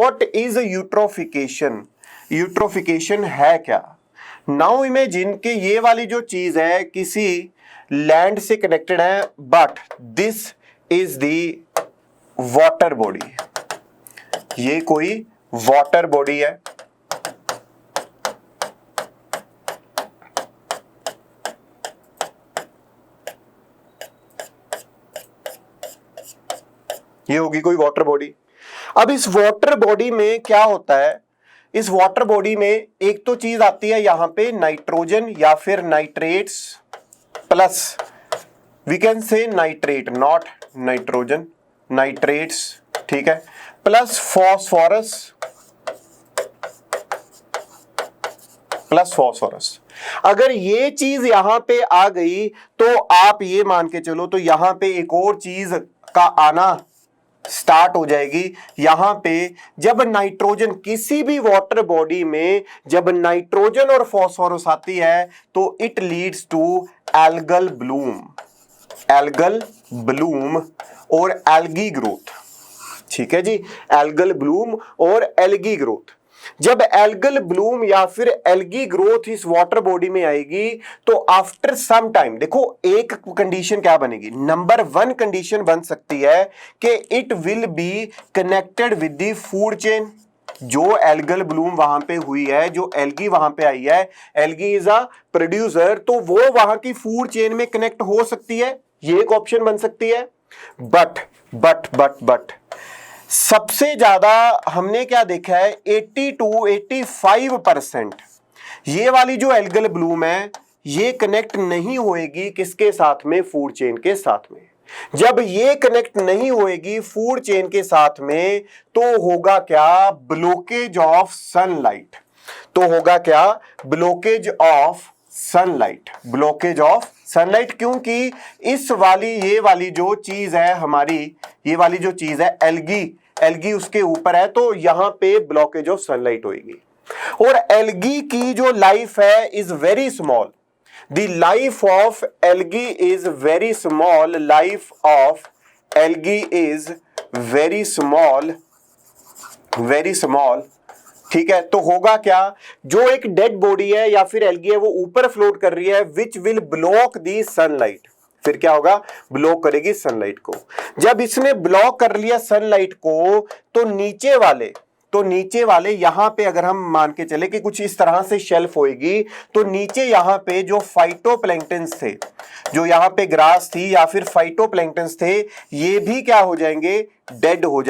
What is eutrophication? Eutrophication है क्या? Now imagine कि ये वाली जो चीज है किसी लैंड से कनेक्टेड है, but this is the water body. ये कोई वाटर बॉडी है, ये होगी कोई वाटर बॉडी। अब इस वाटर बॉडी में क्या होता है? इस वाटर बॉडी में एक तो चीज आती है यहां पे नाइट्रोजन या फिर nitrates plus we can say nitrate, not nitrogen, nitrates, ठीक है, प्लस फॉस्फोरस, प्लस फॉस्फोरस। अगर ये चीज यहां पे आ गई तो आप ये मान के चलो तो यहां पे एक और चीज का आना स्टार्ट हो जाएगी। यहां पे जब नाइट्रोजन किसी भी वाटर बॉडी में जब नाइट्रोजन और फॉस्फोरस आती है तो it leads to algal bloom, algal bloom और एल्गी ग्रोथ। ठीक है जी, एल्गल ब्लूम और एल्गी ग्रोथ। जब एल्गल ब्लूम या फिर एल्गी ग्रोथ इस वाटर बॉडी में आएगी तो आफ्टर सम टाइम देखो एक कंडीशन क्या बनेगी, नंबर 1 कंडीशन बन सकती है कि it will be connected with the food chain. जो एल्गल ब्लूम वहां पे हुई है, जो एल्गी वहां पे आई है, एल्गी इज अ प्रोड्यूसर, तो वो वहां की फूड चेन में कनेक्ट हो सकती है, ये एक ऑप्शन बन सकती है। बट सबसे ज्यादा हमने क्या देखा है, 80 to 85% ये वाली जो एल्गल ब्लूम है ये कनेक्ट नहीं होएगी किसके साथ में, फूड चेन के साथ में। जब ये कनेक्ट नहीं होएगी फूड चेन के साथ में तो होगा क्या, ब्लॉकेज ऑफ सनलाइट। तो होगा क्या, blockage of sunlight, blockage of sunlight. क्योंकि इस वाली ये वाली जो चीज है हमारी, ये वाली जो चीज है एल्गी, एल्गी उसके ऊपर है तो यहां पे ब्लॉकेज ऑफ सनलाइट होगी। और एल्गी की जो लाइफ है is very small, the life of algae is very small, life of algae is very small, very small. ठीक है, तो होगा क्या, जो एक डेड बॉडी है या फिर एल्गी है वो ऊपर फ्लोट कर रही है, which will block the sunlight. फिर क्या होगा, ब्लॉक करेगी सनलाइट को। जब इसने ब्लॉक कर लिया सनलाइट को तो नीचे वाले यहां पे अगर हम मान के चले कि कुछ इस तरह से शेल्फ होएगी तो नीचे यहां पे जो फाइटोप्लैंक्टन्स थे, जो यहां पे ग्रास थी या फिर फाइटोप्लैंक्टन्स थे, ये भी क्या हो जाएंगे, डेड हो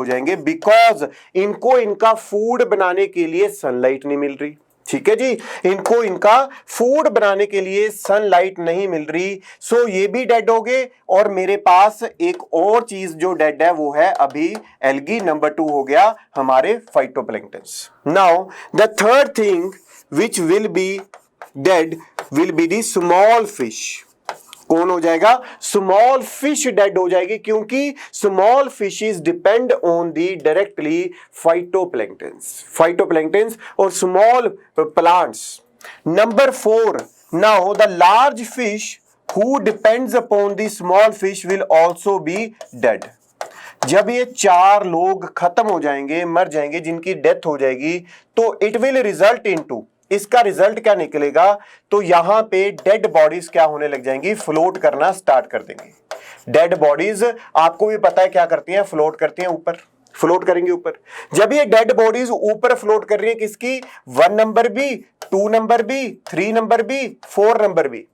जाएंगे बिकॉज इनको इनका फूड बनाने के लिए सनलाइट नहीं मिल रही। ठीक है जी, इनको इनका फूड बनाने के लिए सनलाइट नहीं मिल रही, सो ये भी डेड हो गए। और मेरे पास एक और चीज जो डेड है वो है अभी एल्गी। नंबर 2 हो गया हमारे phytoplanktons. Now the third thing which will be dead will be the small fish. कौन हो जाएगा, स्मॉल फिश डेड हो जाएगी, क्योंकि small fishes depend on the directly phytoplanktons और small plants. Number 4, now the large fish who depends upon the small fish will also be dead. जब ये 4 लोग खत्म हो जाएंगे, मर जाएंगे, जिनकी डेथ हो जाएगी, तो इट विल रिजल्ट इनटू, इसका रिजल्ट क्या निकलेगा, तो यहां पे डेड बॉडीज क्या होने लग जाएंगी, फ्लोट करना स्टार्ट कर देंगे। डेड बॉडीज आपको भी पता है क्या करती हैं, फ्लोट करती हैं ऊपर, फ्लोट करेंगे ऊपर। जब ये डेड बॉडीज ऊपर फ्लोट कर रही है किसकी, 1 number B, 2 number B, 3 number B, 4 number B,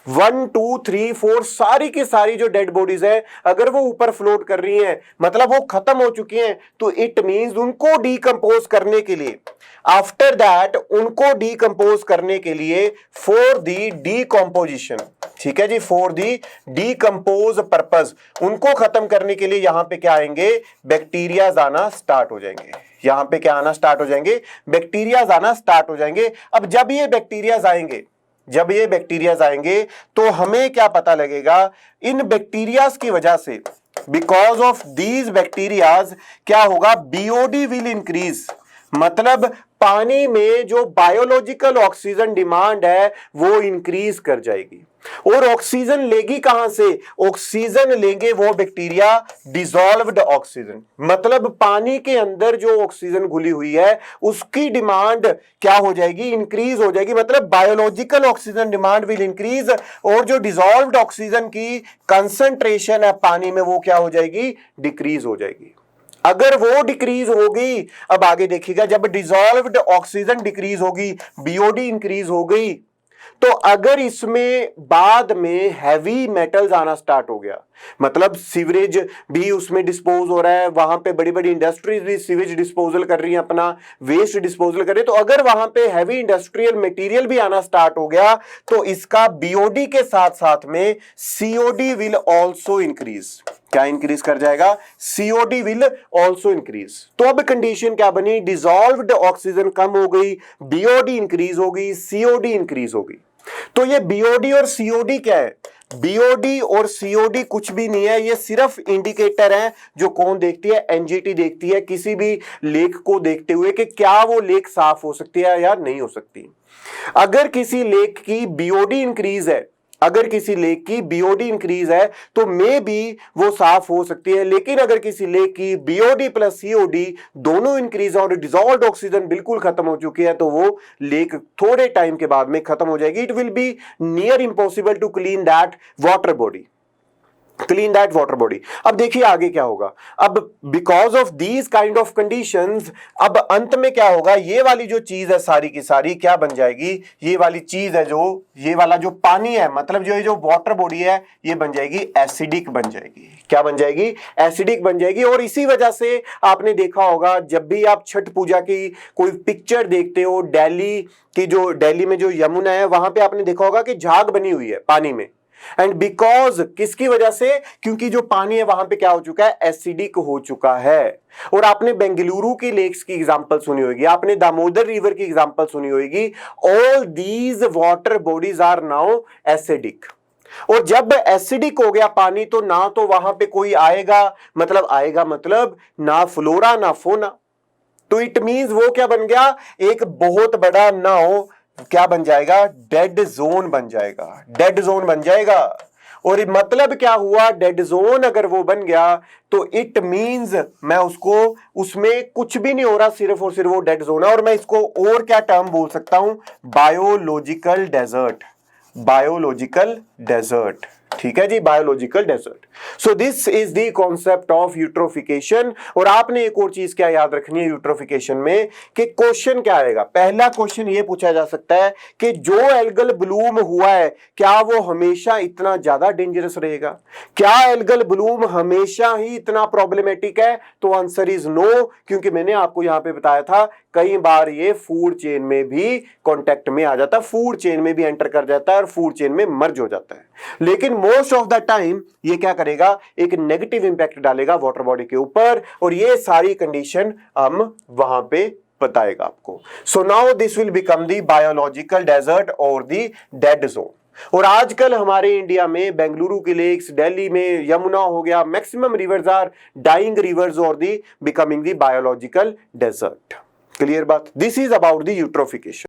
1 2 3 4 सारी की सारी जो डेड बॉडीज है अगर वो ऊपर फ्लोट कर रही हैं, मतलब वो खत्म हो चुकी हैं, तो इट मींस उनको डीकंपोज करने के लिए, आफ्टर दैट उनको डीकंपोज करने के लिए फॉर दी डीकंपोजिशन, ठीक है जी, फॉर दी डीकंपोज पर्पस, उनको खत्म करने के लिए यहां पे क्या आएंगे, बैक्टीरियाज आना स्टार्ट हो जाएंगे। यहां पे क्या आना स्टार्ट हो जाएंगे, बैक्टीरियाज आना स्टार्ट हो जाएंगे। अब जब ये बैक्टीरियाज आएंगे तो हमें क्या पता लगेगा, इन बैक्टीरियाज की वजह से, बिकॉज ऑफ दीज बैक्टीरियाज क्या होगा, बीओडी विल इंक्रीज, मतलब पानी में जो बायोलॉजिकल ऑक्सीजन डिमांड है वो इंक्रीज कर जाएगी। और ऑक्सीजन लेगी कहां से? ऑक्सीजन लेंगे वो बैक्टीरिया डिसॉल्व्ड ऑक्सीजन, मतलब पानी के अंदर जो ऑक्सीजन घुली हुई है उसकी डिमांड क्या हो जाएगी? इंक्रीज हो जाएगी। मतलब biological oxygen demand will increase, और जो डिसॉल्व्ड ऑक्सीजन की कंसंट्रेशन है पानी में वो क्या हो जाएगी? डिक्रीज हो जाएगी। अगर वो डिक्रीज होगी, अब आगे देखिएगा, जब डिसॉल्व्ड ऑक्सीजन डिक्रीज होगी, बीओडी इंक्रीज हो गई, तो अगर इसमें बाद में हैवी मेटल्स आना स्टार्ट हो गया, मतलब सीवरेज भी उसमें डिस्पोज हो रहा है, वहां पे बड़ी बड़ी इंडस्ट्रीज भी सीवेज डिस्पोजल कर रही हैं, अपना वेस्ट डिस्पोजल कर रही है, तो अगर वहां पे हैवी इंडस्ट्रियल मटेरियल भी आना स्टार्ट हो गया तो इसका बीओडी के साथ साथ में सीओडी विल ऑल्सो इंक्रीज। क्या इंक्रीज कर जाएगा? COD will also increase. तो अब कंडीशन क्या बनी? डिसॉल्व्ड ऑक्सीजन कम हो गई, बीओडी इंक्रीज हो गई, सीओडी इंक्रीज हो गई। तो ये बीओडी और सीओडी क्या है? बीओडी और सीओडी कुछ भी नहीं है, ये सिर्फ इंडिकेटर है जो कौन देखती है? एनजीटी देखती है किसी भी लेक को देखते हुए कि क्या वो लेक साफ हो सकती है या नहीं हो सकती। अगर किसी लेक की बीओडी इंक्रीज है, अगर किसी लेक की बीओडी इंक्रीज है तो मे बी वो साफ हो सकती है, लेकिन अगर किसी लेक की बीओडी प्लस सीओडी दोनों इंक्रीज और डिसॉल्व्ड ऑक्सीजन बिल्कुल खत्म हो चुकी है तो वो लेक थोड़े टाइम के बाद में खत्म हो जाएगी। It will be near impossible to clean that water body, clean that water body. अब देखिए आगे क्या होगा। अब because of these kind of conditions, अब अंत में क्या होगा? ये वाली जो चीज है सारी की सारी क्या बन जाएगी? ये वाली चीज है जो ये वाला जो पानी है, मतलब जो ये जो वाटर बॉडी है ये बन जाएगी एसिडिक बन जाएगी। क्या बन जाएगी? एसिडिक बन जाएगी। और इसी वजह से आपने देखा होगा जब भी आप छठ पूजा की कोई पिक्चर देखते हो, दिल्ली की जो दिल्ली में जो यमुना है वहां पे आपने देखा होगा कि झाग बनी हुई है पानी में। एंड बिकॉज किसकी वजह से? क्योंकि जो पानी है वहां पे क्या हो चुका है? एसिडिक हो चुका है। और आपने बेंगलुरु की लेक्स की एग्जांपल सुनी होगी, आपने दामोदर रिवर की एग्जांपल सुनी होगी। All these water bodies are now acidic. और जब एसिडिक हो गया पानी तो ना तो वहां पे कोई आएगा मतलब ना फ्लोरा ना फोना। तो इट मींस वो क्या बन गया? एक बहुत बड़ा नाउ क्या बन जाएगा? डेड जोन बन जाएगा। डेड जोन बन जाएगा। और मतलब क्या हुआ? डेड जोन अगर वो बन गया तो इट मींस मैं उसको, उसमें कुछ भी नहीं हो रहा, सिर्फ और सिर्फ वो डेड जोन है। और मैं इसको और क्या टर्म बोल सकता हूं? Biological desert. बायोलॉजिकल डेजर्ट, ठीक है जी, biological desert. So this is the concept of eutrophication. और आपने एक और चीज क्या याद रखनी है यूट्रोफिकेशन में, कि क्वेश्चन क्या आएगा? पहला क्वेश्चन ये पूछा जा सकता है कि जो एल्गल ब्लूम हुआ है क्या वो हमेशा इतना ज्यादा डेंजरस रहेगा? क्या एल्गल ब्लूम हमेशा ही इतना प्रॉब्लमेटिक है? तो आंसर इज नो, क्योंकि मैंने आपको यहां पे बताया था कई बार ये फूड चेन में भी कांटेक्ट में आ जाता है, फूड चेन में भी एंटर कर जाता है और फूड चेन में मर्ज हो जाता है। लेकिन मोस्ट ऑफ द टाइम ये क्या करेगा? एक नेगेटिव इंपैक्ट डालेगा वाटर बॉडी के ऊपर, और ये सारी कंडीशन हम वहां पे बताएगा आपको। So now this will become the biological desert और द डेड जोन। और आजकल हमारे इंडिया में बेंगलुरु की लेक्स, दिल्ली में यमुना हो गया, maximum rivers are dying rivers और they becoming the biological desert. Clear बात? This is about the eutrophication.